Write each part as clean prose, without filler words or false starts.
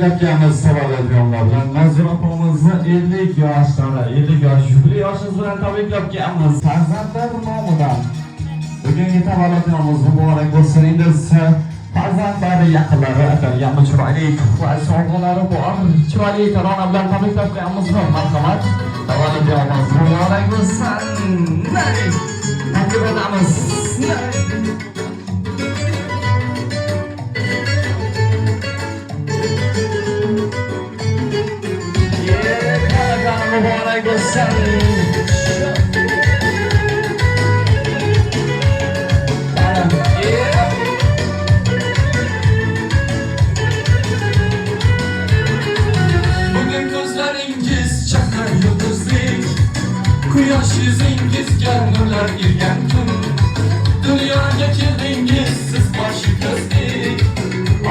tabriklabganmiz tavalludlar bilan. Manzura opamizni 50 yoshda, 50 yosh yubiley yoshingiz bilan tabriklabganmiz. Farzandlar nomidan bugungi tavalludingiz muborak bo'lsin. Endi farzandlari, yaqinlari atalgan chiroyli va sovg'alari bor. Chiroyli tarona bilan tabriklabganmiz. Marhamat. Tavalludingiz muborak bo'lsin. Takbir etamiz. Muborak bo'lsin. Bugun ko'zlaringiz chaqar yulduzdek, quyosh yuzingizga nurlar irgan kun. Dunyoga keldingiz siz boshi ko'zdek,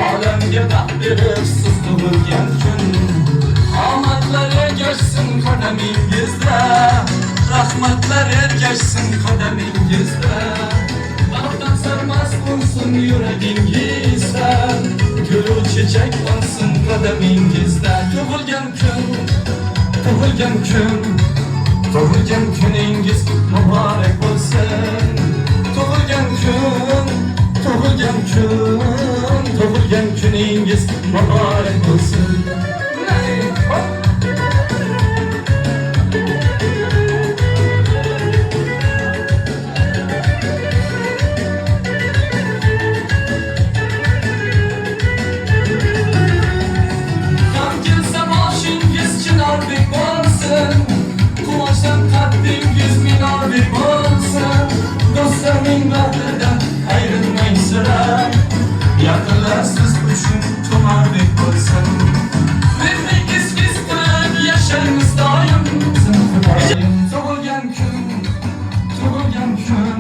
olamga baxt berib siz tug'ilgan kun. Omadlar ergashsin qadamingizda, rahmatlar ergashsin qadamingizda. Baxtdan sarmast bo'lsin yuragingizda, gul chechak bo'lsin qadamingizda. Tug'ilgan kun, tug'ilgan kun, tug'ilgan kuningiz muborak bo'lsin. Tug'ilgan kun, tug'ilgan kun, tug'ilgan kuningiz muborak bo'lsin. Quvonchdan qaddingiz minordek bo'lsin. Do'stlarning bag'ridan ayrilmang sira, yaqinlar siz uchun tumordek bo'lsin. Mehringiz qilib yashaymiz doim. Tug'ilgan kun, tug'ilgan kun,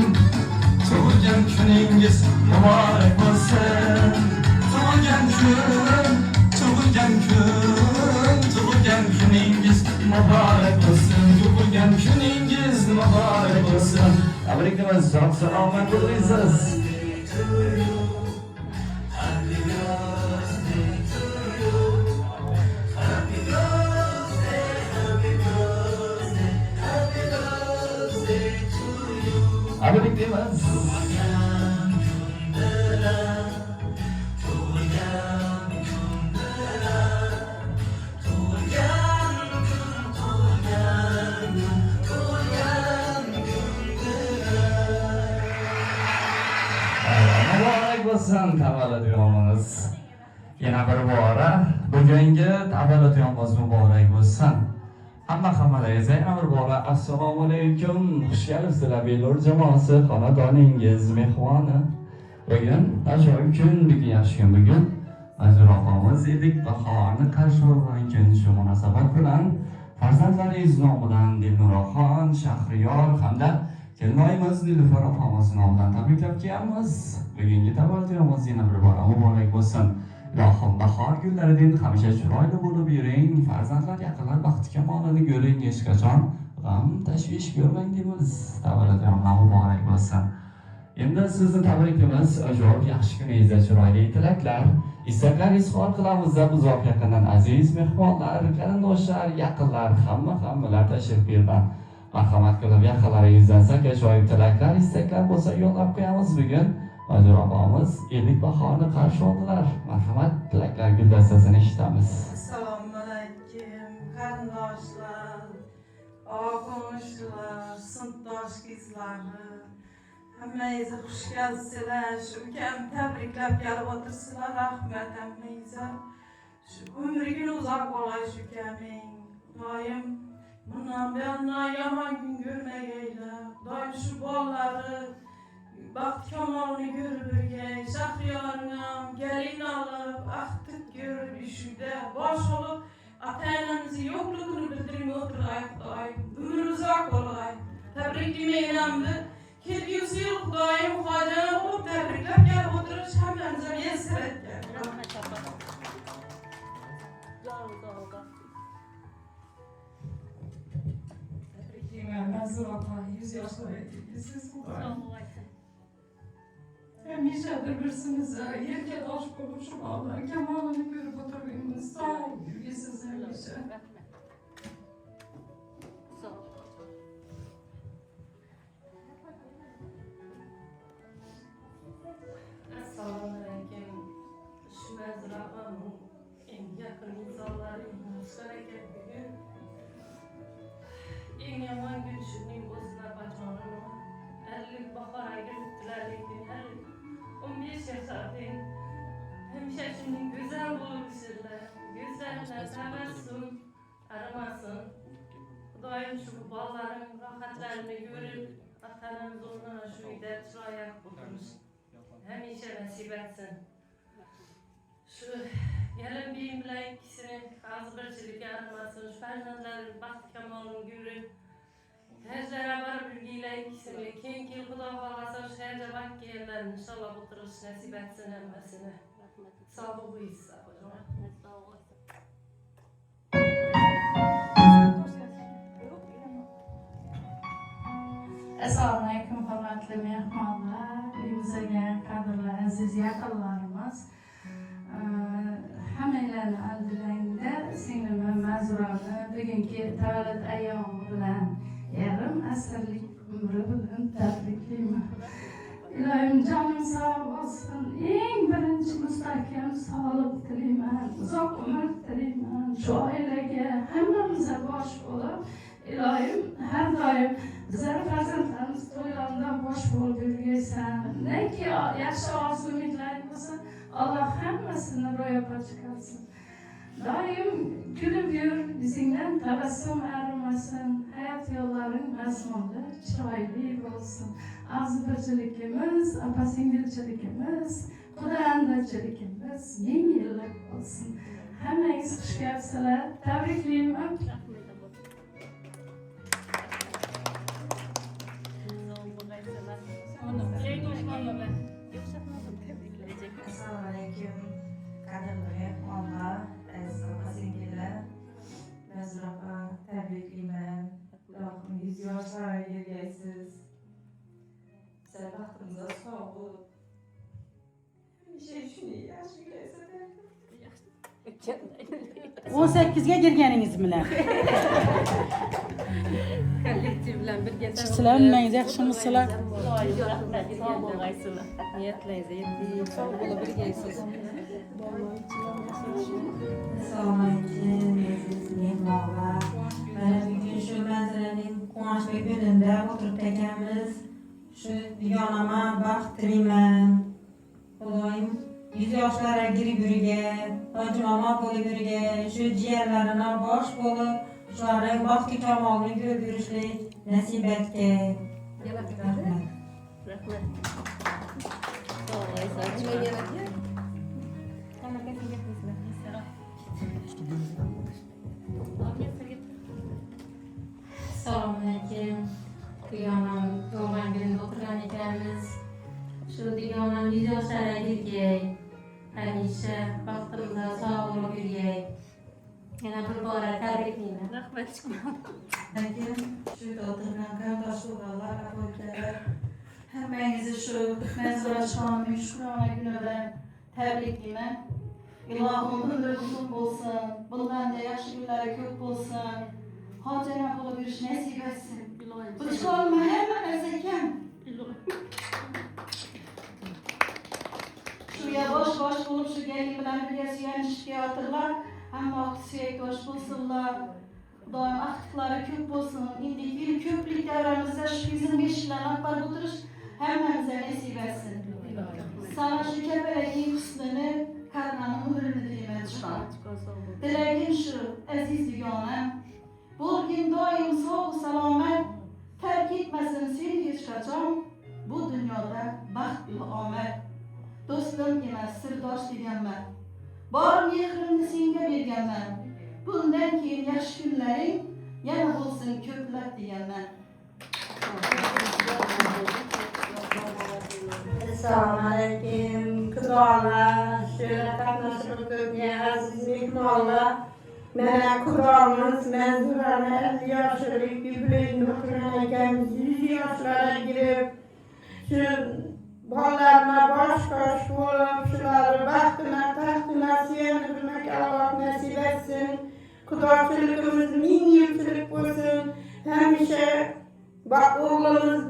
tug'ilgan kuningiz muborak bo'lsin. Tug'ilgan kun, tug'ilgan kun, tug'ilgan kuningiz muborak bo'lsin. Tug'ilgan kuningiz muborak bo'lsin. Tabriklaymiz. Sog' salomat bo'lingsiz. Tabriklaymiz. Tavalludingiz yana bir bora bugungi tavalludingiz muborak bo'lsin. Hammalaringizga yana bir bora assalomu alaykum. Xush kelibsizlar Belur jamoasi, xonadoningiz mehmoni. Bugun ajoyib kun, bugun yaxshi kun. Bugun Manzura opamiz edik bahorni qarshi olgan kun. Shu munosabat bilan farzandlaringiz nomidan Dilnuraxon, Shahriyor hamda kelinoyimiz Nilufar opamiz nomidan tabriklabganmiz. Bugungi tavalludingiz yana bir bora muborak bo'lsin. Ilohim bahor kunlaridek hamisha chiroyli bo'lib yuring. Farzandlar, yaqinlar baxti kamolini ko'ring. Hech qachon g'am, tashvish ko'rmang deymiz. Tavalludingiz muborak bo'lsin. Endi sizni tabriklaymiz. Ajoyib yaxshi kuningizda chiroyli tilaklar, istaklar izhor qilamiz. Uzoq yaqindan aziz mehmonlar, qarindoshlar, yaqinlar, hammalar tashrif buyurgan. Marhamat qilib yaqinlaringizdan ajoyib tilaklar, istaklar bo'lsa yo'llab qo'yamiz. Bugun Manzura opamiz ellik bahorni qarshi oldilar. Marhamat, tilaklar guldastasini eshitamiz. Assalomu alaykum, qarindoshlar, og'a-qo'shnilar, sinfdosh qizlarni. Hammangiz xush kelibsizlar. Shu ukam tabriklab kelib o'tirsizlar. Rahmat hammangizga. Shu umringiz uzoq bo'lsin shu ukaming. Doim bundan buyon yomon kun ko'rmagaylar. Doim shu bolalari baxt kamolini ko'rib yurgan. Shahriyorim gelin olib, aqtib ko'rib ishida bosh olib, ota-onamizni yo'qligini bildirib o'tirgan. Xudoyim umri uzoq bo'lsin. Tabriklaymanamni. Kelgusi yil Xudoyim xotirjam bo'lib tabriklab kelib o'tirish hammamizga yassir etgan. Tabriklayman Manzura opa, 100 yoshga yetdingiz. Hamisha bir-birimizni yelkadosh bo'lib shu Allohning kamolini ko'rib o'tirganmiz. Başınız sağ olsun. Yüzünüz ömüşü. Assalamualaikum. Şu mezrabamın en yakın insanları müştereket bugün. En yaman gün şunun bozuna bacağını 50 bahara gülüptüler lekin 15 yaşardayım. Hemşe şunun güzel bulmuşlar. Gözlerine tebessüm aramasın. Kudayım şu balların rahatlarını görüp atanın zoruna şu ide çıraya bulmuş. Hemşe nasip etsin. Şu gelin beyim bilen ikisini ağzı birçilik aramasın. Şu farzandların baxt kemalını görüp heclere barıp ülgiyle ikisini kim ki Kuda falasa şu hece bak gelirler. İnşallah bu tırış nasip etsin emmesine. Sağ ol bu hisse hocam. Assalomu alaykum hurmatli mehmonlar, uyimizga qadrli aziz yaqinlarimiz. Hammanglarni oldinglarda singlim Mazurani bugungi tavallud ayyomi bilan yarim asrlik umri bilan tabriklayman. Ilohim jonim sog' bo'lsin. Eng birinchi mustahkam sog'liq tilayman, uzoq umr tilayman. Shu oilaga hammamizga bosh bo'lib, ilohim har doim bizlar farzandlarimiz to'ylarida bosh bo'lib yurgaysan. Neki yaxshi orzu umidlaring bo'lsa, Alloh hammasini ro'yobga chiqarsin. Doim kulib yur, yuzingdan tabassum arimasin, hayot yo'llaring mazmunli, chiroyli bo'lsin. Og'zibirchiligimiz, opa-singilchiligimiz, quda-andachiligimiz ming yillik bo'lsin. Hammangiz xush kelibsizlar. Tabriklayman. Assalomu alaykum. Qadrli mehmonlar, aziz opa-singillar. Mazur opa, tabriklayman. Ilohim 100 yoshlarga yetgaysiz. Sizlar baxtimizga sog' bo'lib. Hamisha shunday yaxshi yuraysiz. 18'ga girganingiz bilan. Kollektiv bilan birga Sizlar hammangiz yaxshimisizlar? sog' bo'lgaysizlar. Niyatlaringiz sog' bo'lib birgaysiz. Assalomu alaykum, aziz mehmonlar. Mana bugun shu manzaraning quvonchli kunida o'tirib ekanmiz. Shu yonama baxt tilayman. Xudoyim 100 yoshlarga girib yurgan, tojmomo bo'lib yurgan, shu jiyanlarini bosh bo'lib, shularning baxti kamolini ko'rib yurishlik nasib etgan. Rahmat. Assalomu alaykum. Dugonam tug'ilgan kunida o'tirgan ekanmiz. Shu dugonam 100 yoshlarga kirgay. Hamisha baxtimizda sog' bo'lib yurgay. Yana bir bora tabriklayman. Rahmat. Lekin shu o'tirgan qarindosh urug'lar, aka-ukalar, hammangizni shu Manzuraxonim shukrona kuni bilan tabriklayman. Ilohim umri uzun bo'lsin, bundanda yaxshi kunlari ko'p bo'lsin. Xotirjam bo'lib yurish nasib etsin. Uch olma hamma narsa kam. Shu bosh bo'lib shu gaylik bilan birga suyanishga yotirlar. Hamma suyak bosh bo'lsinlar. Doim axtiqlari ko'p bo'lsin. Indiki ko'plik davramizda shu 105 yildan akbar o'tirish hammamizga nasib etsin. Sana shu kapalakning husnini, qadrini, umrini tilayman shular. Dilagim shu, aziz dugonam. Bo'lgin doim sog' salomat, tark etmasin seni hech qachon. Bu dunyoda baxt va omad. Do'stim emas, sirdosh deganman. Bor mehrimni senga berganman. Bundan keyin yaxshi kunlaring yana bo'lsin ko'plab deganman. Assalomu alaykum. Qudrolar, shu qatnashib o'tgan aziz mehmonlar. Mana Qudromiz Manzurani 50 yoshlik yubileyini o'tirgan ekanmiz. 100 yoshlarga girib, shu Ballarına baş baş olup şuları bahtına tahtına siyendirmek Allah nasip etsin. Kudaçılıkımız min yılçılık olsun. Hemşe oğlumuz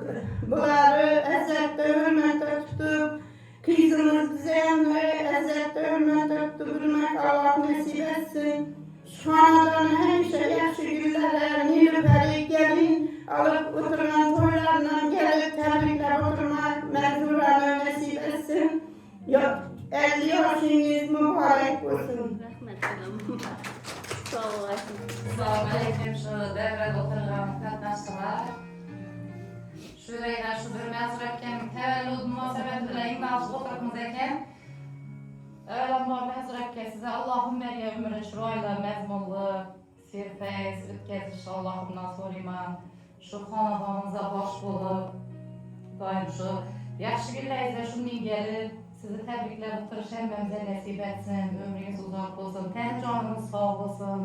bunları ezzette hürmete tutup kızımız düzenli ezzette hürmete tutup Allah nasip etsin. Şu anadan hemşe yaxşı güllere nilüferi gelin alıp oturan toylarından gelip tebrikler oturmak mecburana nasip etsin. 50 yaşınız mübarek olsun. Assalomu alaykum. Shu davrada o'tirgan qatnashchilar. Shu yerda shu bir mazrakkan tavallud munosabati bilan eng mavzu o'tiribmiz ekan. Avvalambor mazrakka sizga Allohim bergan umri chiroyli, mazmunli, serfayz o'tkazishni Allohimdan so'rayman. Shu xonadoningizda bosh bo'lib, doim shu yaxshi kunlaringizda shunday kelib sizni tabriklab o'tirish hammamizga nasib etsin. Umringiz uzoq bo'lsin, tan joningiz sog' bo'lsin.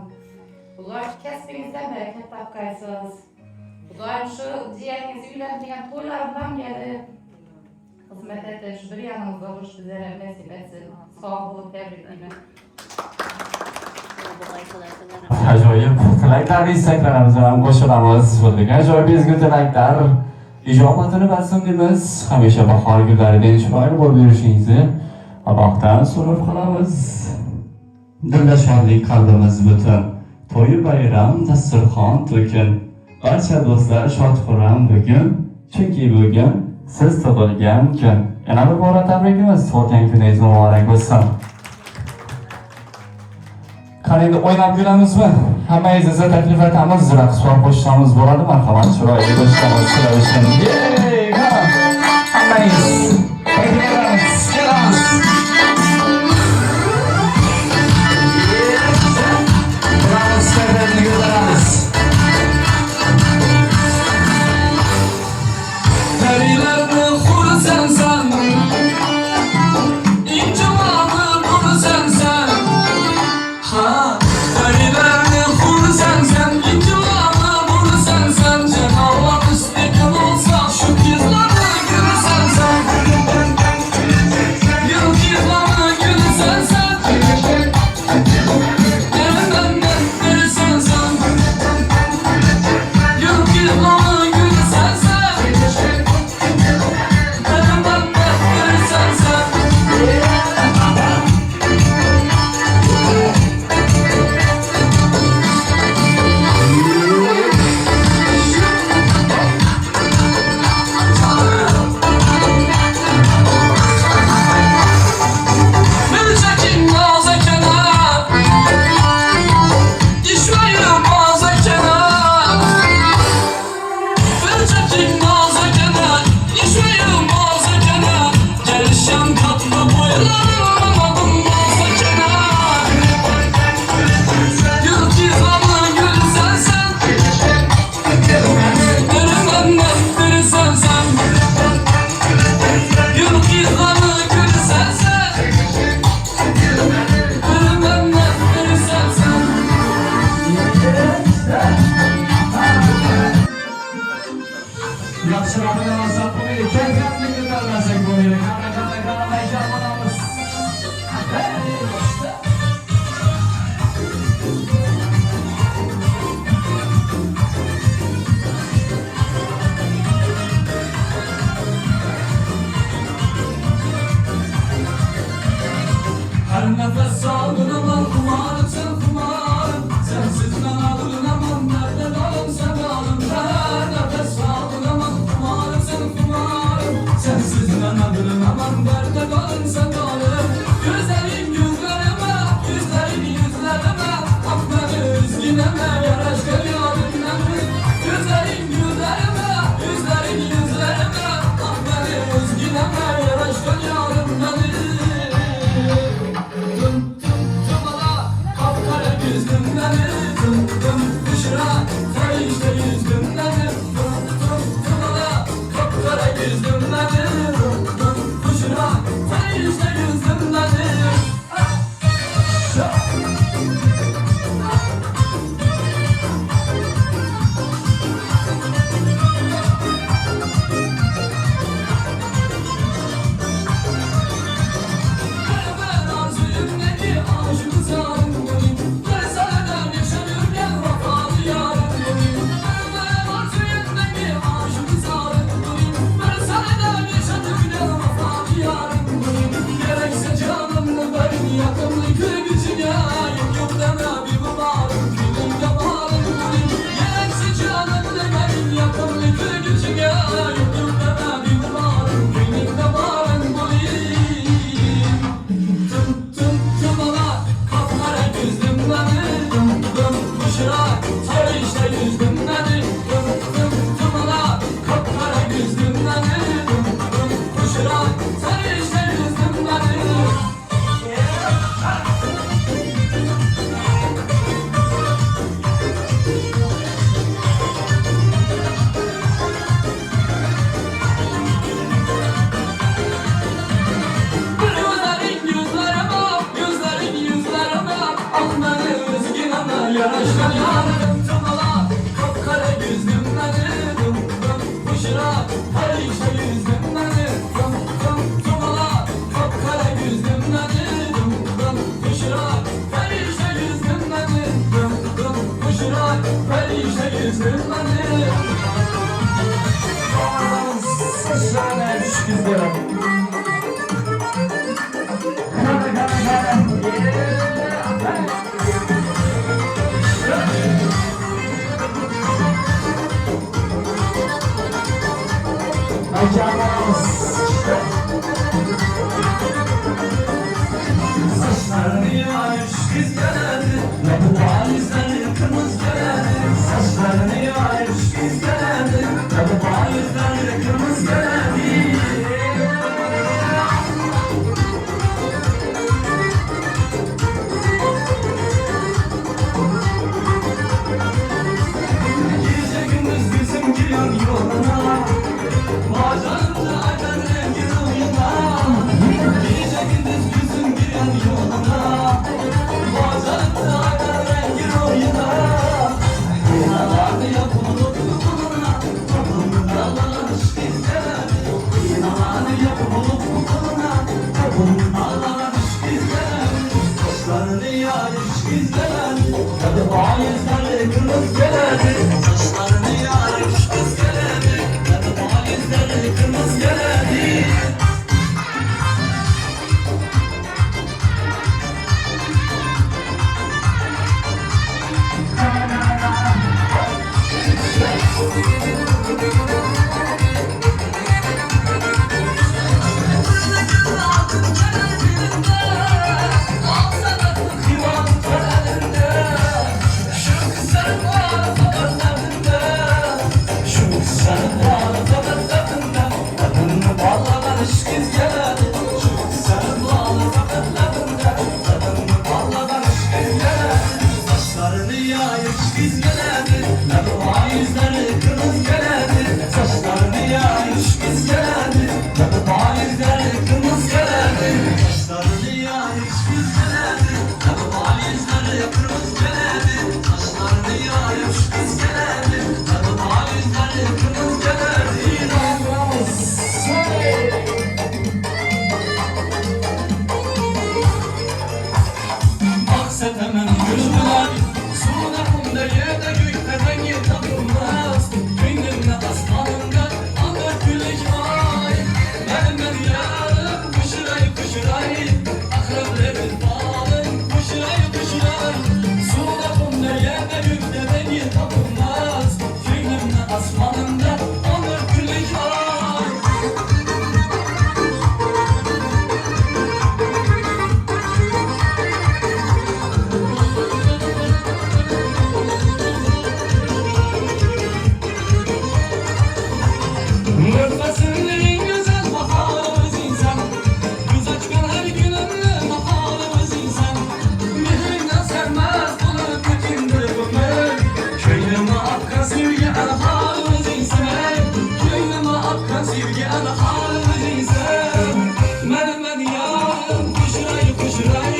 Xudoyim kasbingizdan barakat topgaysiz. Xudoyim shu jiyaningiz uylanadigan to'ylar bilan kelib xizmat etish, bir yaningizda bo'lish bizlarga nasib etsin. Sog' bo'lib tabriklayman. Ajoyib tilaklar, istaklarimizni ham qo'shilamiz. Bunday ajoyib ezgu tilaklar ijobatini bersin deymiz. Hamisha bahor kunlarida chiroyli bo'lib yurishingizni Allohdan so'rab qolamiz. Dilda shodlik qalbimiz butun. To'yi bayram dasturxon to'kin. Barcha do'stlar shod-xurram bugun, chunki bugun siz tug'ilgan kun. Yana bir bora tabriklaymiz. Tug'ilgan kuningiz muborak bo'lsin. Qanday o'ynab yuramizmi? Hammangizga taklif etamiz, raqs va qo'shishamiz bo'ladi. Marhamat, chiroyli do'stlarimiz sizlar uchun. Yey, hammangiz takliflarimiz kelamiz. Bravo, sizlarni yo'llaymiz. Perilerni xursan sen, injimani bursan sen. Ha, perilerni xursan sen, injimani bursan sen. Cenab-ı istekin olsa şu kızları görsen sen. Yıldızları görsen sen. Elinden verirsen sen. Yıldızları görsen sen. Elinden verirsen sen. Bir çekin ağza kenara, düşmeyin ağza kenara. Bir çekin ağza kenara, düşmeyin ağza kenara. Gelişen tatlı boylarım adım ağza kenara. Yıldızlarını görsen sen, önümden neftirsen sen. Yıldızlarını görsen sen, önümden neftirsen sen. Yaxshilarni nasab qo'yaylik, kayfiyatni ko'tarmasak bo'lmaydi. Qaramay bo'lamiz. Her nefes aldırmam kumarım sen kumarım. Sensiz ben aldırmam, nerede kalım sen kalım. Her nefes aldırmam kumarım sen kumarım. Sensiz ben aldırmam, nerede kalım sen kalım. Gözlerin yüzlerime, yüzlerin yüzlerime. Aklar üzgüneme, yaraşkar yarimleme. Gözlerin yüzlerime, yüzlerin yüzlerime. Aklar üzgüneme, yaraşkar yarimleme. Kapkara gözlümleri tım tım kuşra Sayışta yüzlümleri tım tım tımala Kapkara gözlümleri tım tım kuşra Sayışta Saçlarını yayış kız geledi, bu valizleri kırmızı geledi. Saçlarını yayış kız geledi, bu valizleri kırmızı geledi. Gece gündüz gözüm giriyor yoluna, bacağımda aydan rengi rüyuna. Gece gündüz gözüm giriyor yoluna, bacağımda aydan rengi rüyuna. Yınalardı yapılıp kuluna, kapının dağlar aşk izlerdi. Yınalardı yapılıp kuluna, kapının dağlar aşk izlerdi. Saçlarını yayış izlerdi, tadı valizleri kırmızı geledi. Saçlarını yayış kız geledi, tadı valizleri kırmızı geledi. Saçlarını yayış kız geledi, tadı valizleri kırmızı geledi. Saçlarını yayış kız geledi, tadı valizleri kırmızı geledi. Saçlarını yayış kız geledi, tadı valizleri kırmızı geledi. Saçlarını yayış kız geledi, tadı valizleri kırmızı geledi. Aksetemem gözümler, suda kumda yerde gökte rengi takılmaz. Gönlümde aslanımda anlar gülük ay. Benim yarım kuşuray kuşuray, akreplerin bağım kuşuray kuşuray. Suda kumda yerde gökte rengi takılmaz. Gönlümde aslanımda anlar gülük ay. Nefesinin güzel baharımız insan, güzel çıkan her günümde baharımız insan. Mihrinden sevmez bulur bütün duygumu, köyüme akkan sevgi anharımız insan. Köyüme akkan sevgi anharımız insan. Benim yarım kuşuray kuşuray,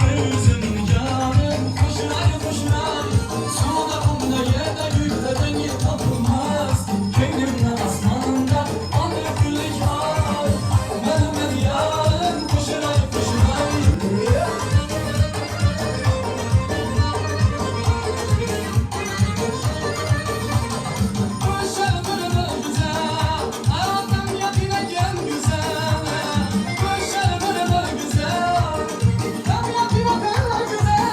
gözüm yarım kuşuray kuşuray. Suda kumda yerde gülde rengi tapılmaz. Köyümde asmanında anır gülük ay. Benim yarım kuşuray kuşuray. Kuşlar bırıbır güzel, aradan yapılagen güzel. Kuşlar bırıbır güzel, tam yapılagen güzel.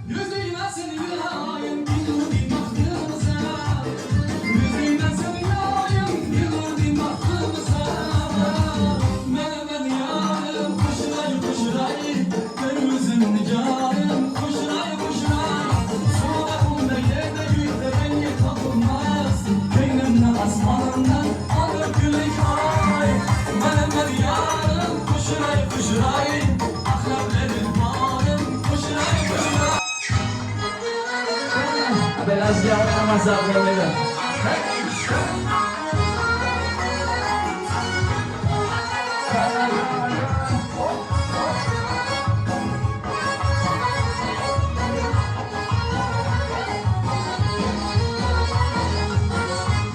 Yüzüne seni yılayım, bilurdim aklımıza. Yüzüne seni yılayım, bilurdim aklımıza. Benim yarım kuşuray kuşuray, gözüm yarım kuşuray kuşuray. Suda kumda yerde gülde rengi tapılmaz. Beynimde asmanından alır gülük ay. Benim yarım kuşuray kuşuray, akreplerin bağım kuşuray kuşuray. Biraz yağlamaz ablaları.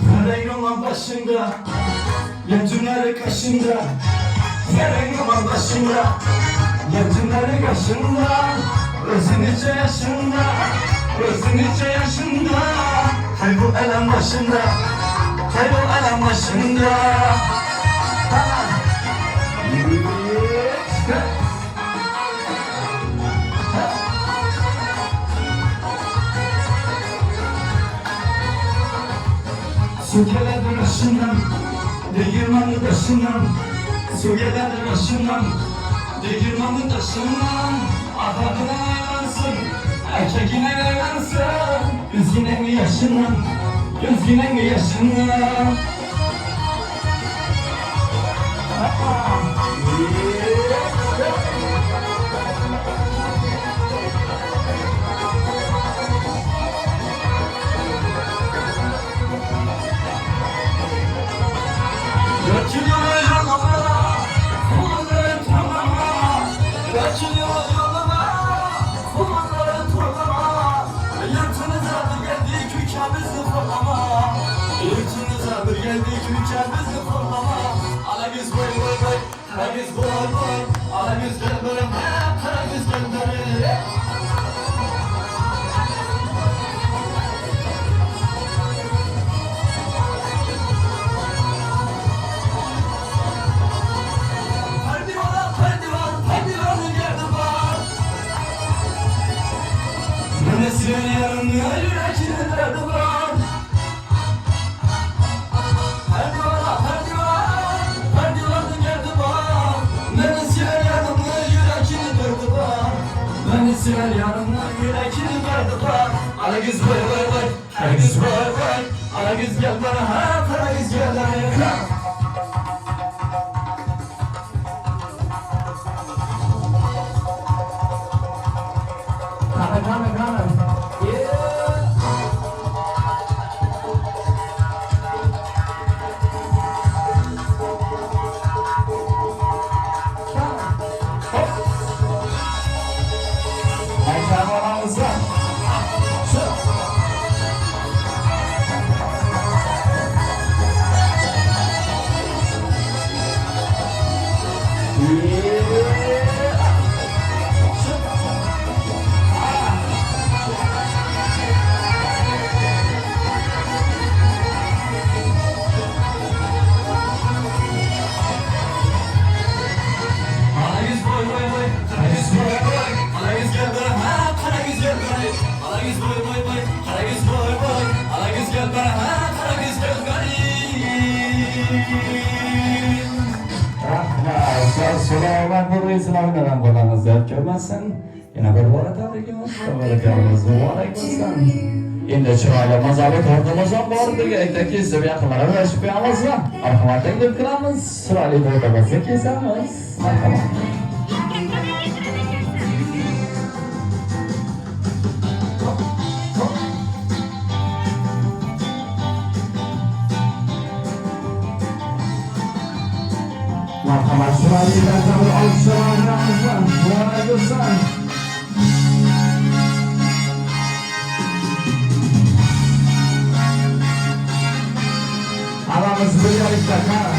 Ferengi'nin başında, yetimleri kaşında. Ferengi'nin başında, yetimleri kaşında. Özün içe yaşında, özün içe yaşında. Hay bu elem başında, hay bu elem başında. Su gelir başından, değirmanın taşından. Su gelir başından, değirmanın taşından. Ahadına aylansın, erkekine aylansın. Üzgünen yaşından, üzgünen yaşından. Götürüyor yoluma, kulları torlama. Götürüyor yoluma, kulları torlama. Yurtunuza bir geldik ülkemizi kollama. Yurtunuza bir geldik ülkemizi kollama. Alagüz boy boy boy, Karagüz boy boy. Alagüz gel böyle, Karagüz gel böyle. Senin yanında yürekine derdi var. Perdivanın derdi var. Beni seven yanımda yürekine derdi var. Beni seven yanımda yürekine derdi var. Alagüz vay vay vay, Karagüz vay vay. Alagüz gel bana, ha Karagüz gel bana. Come. Selamat berislam dalam kolam zat kemasan. Yana bir bora tabrikimiz, tabriklarimiz muborak bo'lsin. Endi chiroyli mazali tortimiz ham bor degan aytdiki, siz yaqinlar bilan qo'yamiz. Marhamat deb qilamiz. Chiroyli tortimizni kesamiz. Marhamat. Marhamat chiroyli darajada olishlarimizni muborak bo'lsin. Havamız birlikte kal.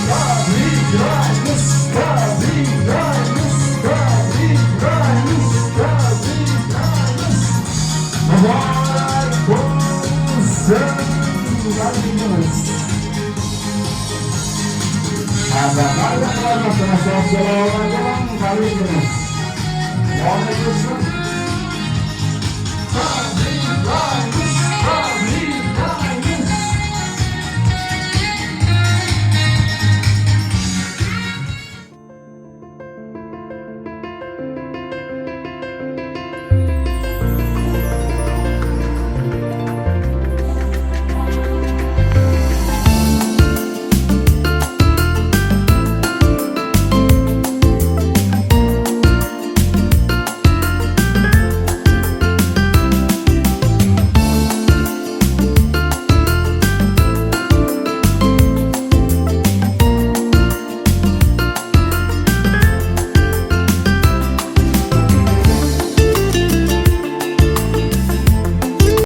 Tabriklayız, tabriklayız, tabriklayız, tabriklayız. Mübarek olsun yardımcımız. Adamlardan varmasına sosyal tabrikimiz. Muhammed'in tabriklayız.